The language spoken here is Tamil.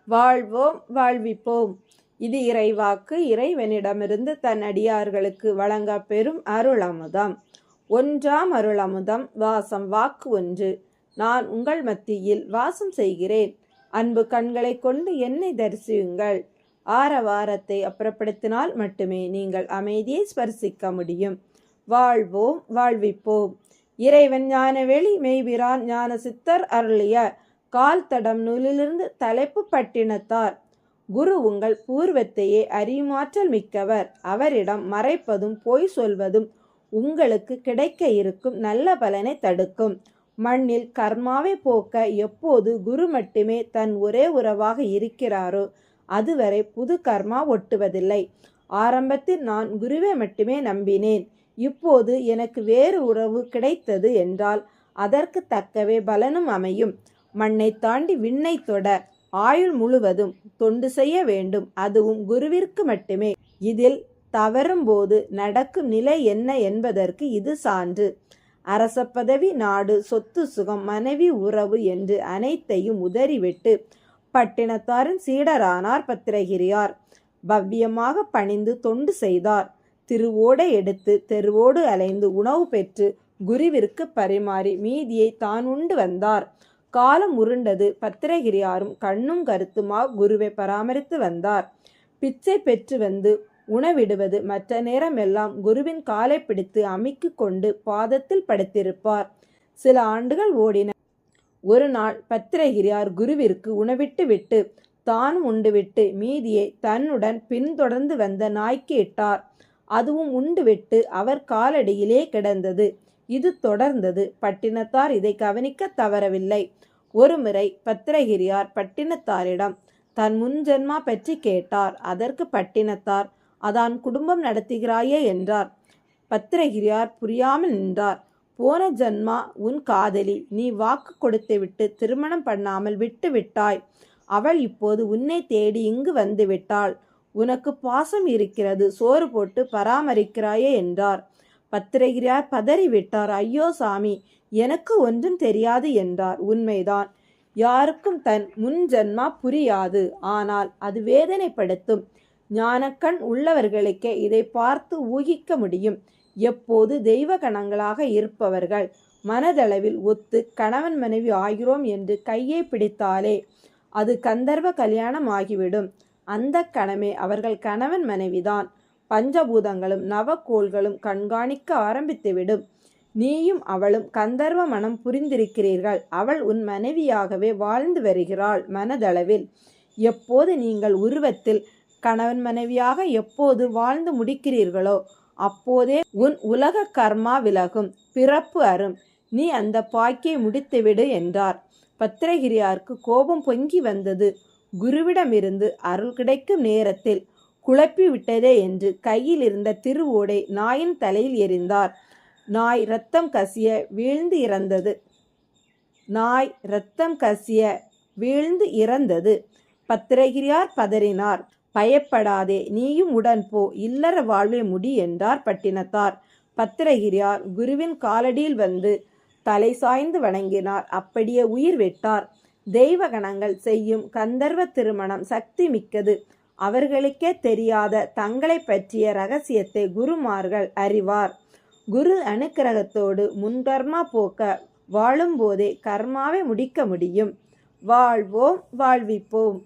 வாழ்வோம் வாழ்விப்போம். இது இறைவாக்கு. இறைவனிடமிருந்து தன் அடியார்களுக்கு வழங்க பெறும் அருளமுதம். ஒன்றாம் அருளமுதம். வாசம். வாக்கு 1. நான் உங்கள் மத்தியில் வாசம் செய்கிறேன். அன்பு கண்களை கொண்டு என்னை தரிசியுங்கள். ஆரவாரத்தை அப்புறப்படுத்தினால் மட்டுமே நீங்கள் அமைதியை ஸ்பர்சிக்க முடியும். வாழ்வோம் வாழ்விப்போம். இறைவன் ஞானவெளி மெய்பிரான் ஞான சித்தர் அருளிய கால் தடம் நூலிலிருந்து தலைப்பு பட்டினத்தார். குரு உங்கள் பூர்வத்தையே அறியுமாற்றல் மிக்கவர். அவரிடம் மறைப்பதும் பொய் சொல்வதும் உங்களுக்கு கிடைக்க இருக்கும் நல்ல பலனை தடுக்கும். மண்ணில் கர்மாவை போக்க எப்போது குரு மட்டுமே தன் ஒரே உறவாக இருக்கிறாரோ அதுவரை புது கர்மா ஒட்டுவதில்லை. ஆரம்பத்தில் நான் குருவை மட்டுமே நம்பினேன். இப்போது எனக்கு வேறு உறவு கிடைத்தது என்றால் அதற்கு தக்கவே பலனும் அமையும். மண்ணை தாண்டி விண்ணை தொட ஆயுள் முழுவதும் தொண்டு செய்ய வேண்டும். அதுவும் குருவிற்கு மட்டுமே. இதில் தவறும் போது நடக்கும் நிலை என்ன என்பதற்கு இது சான்று. அரச பதவி, நாடு, சொத்து, சுகம், மனைவி, உறவு என்று அனைத்தையும் உதறிவிட்டு பட்டினத்தாரின் சீடரானார் பத்திரகிரியார். பவ்யமாக பணிந்து தொண்டு செய்தார். திருவோடை எடுத்து தெருவோடு அலைந்து உணவு பெற்று குருவிற்கு பரிமாறி மீதியை தான் உண்டு வந்தார். காலம் உருண்டது. பத்திரகிரியாரும் கண்ணும் கருத்துமாக குருவை பராமரித்து வந்தார். பிச்சை பெற்று வந்து உணவிடுவது மற்ற நேரமெல்லாம் குருவின் காலை பிடித்து அமிக்கு கொண்டு பாதத்தில் படுத்திருப்பார். சில ஆண்டுகள் ஓடின. ஒரு நாள் பத்திரகிரியார் குருவிற்கு உணவிட்டு விட்டு தான் உண்டுவிட்டு மீதியை தன்னுடன் பின்தொடர்ந்து வந்த நாய்க்கு இட்டார். அதுவும் உண்டுவிட்டு அவர் காலடியிலே கிடந்தது. இது தொடர்ந்தது. பட்டினத்தார் இதை கவனிக்க தவறவில்லை. ஒருமுறை பத்திரகிரியார் பட்டினத்தாரிடம் தன் முன்ஜென்மா பற்றி கேட்டார். அதற்கு பட்டினத்தார், அதான் குடும்பம் நடத்துகிறாயே என்றார். பத்திரகிரியார் புரியாமல் நின்றார். போன ஜன்மா உன் காதலி. நீ வாக்கு கொடுத்துவிட்டு திருமணம் பண்ணாமல் விட்டு விட்டாய். அவள் இப்போது உன்னை தேடி இங்கு வந்து விட்டாள். உனக்கு பாசம் இருக்கிறது. சோறு போட்டு பராமரிக்கிறாயே என்றார். பத்திரகிரியார் பதறிவிட்டார். ஐயோ சாமி, எனக்கு ஒன்றும் தெரியாது என்றார். உண்மைதான். யாருக்கும் தன் முன் ஜன்மா புரியாது. ஆனால் அது வேதனைப்படுத்தும். ஞானக்கண் உள்ளவர்களுக்கே இதை பார்த்து ஊகிக்க முடியும். எப்போது தெய்வ கணங்களாக இருப்பவர்கள் மனதளவில் ஒத்து கணவன் மனைவி ஆகிறோம் என்று கையை பிடித்தாலே அது கந்தர்வ கல்யாணம் ஆகிவிடும். அந்த கணமே அவர்கள் கணவன் மனைவிதான். பஞ்சபூதங்களும் நவக்கோள்களும் கண்காணிக்க ஆரம்பித்துவிடும். நீயும் அவளும் கந்தர்வ மனம் புரிந்திருக்கிறீர்கள். அவள் உன் மனைவியாகவே வாழ்ந்து வருகிறாள் மனதளவில். எப்போது நீங்கள் உருவத்தில் கணவன் மனைவியாக எப்போது வாழ்ந்து முடிக்கிறீர்களோ அப்போதே உன் உலக கர்மா விலகும், பிறப்பு அரும். நீ அந்த பாக்கியை முடித்துவிடு என்றார். பத்திரகிரியாருக்கு கோபம் பொங்கி வந்தது. குருவிடமிருந்து அருள் கிடைக்கும் நேரத்தில் குழப்பி விட்டதே என்று கையில் இருந்த திருவோடை நாயின் தலையில் எறிந்தார். நாய் இரத்தம் கசிய வீழ்ந்து இறந்தது. பத்திரகிரியார் பதறினார். பயப்படாதே, நீயும் உடன் போ, இல்லற வாழ்வை முடி என்றார் பட்டினத்தார். பத்திரகிரியார் குருவின் காலடியில் வந்து தலை சாய்ந்து வணங்கினார். அப்படியே உயிர் விட்டார். தெய்வ கணங்கள் செய்யும் கந்தர்வ திருமணம் சக்தி மிக்கது. அவர்களுக்கே தெரியாத தங்களை பற்றிய ரகசியத்தை குருமார்கள் அறிவார். குரு அனுக்கிரகத்தோடு முன்கர்மா போக்க வாழும்போதே கர்மாவை முடிக்க முடியும். வாழ்வோம் வாழ்விப்போம்.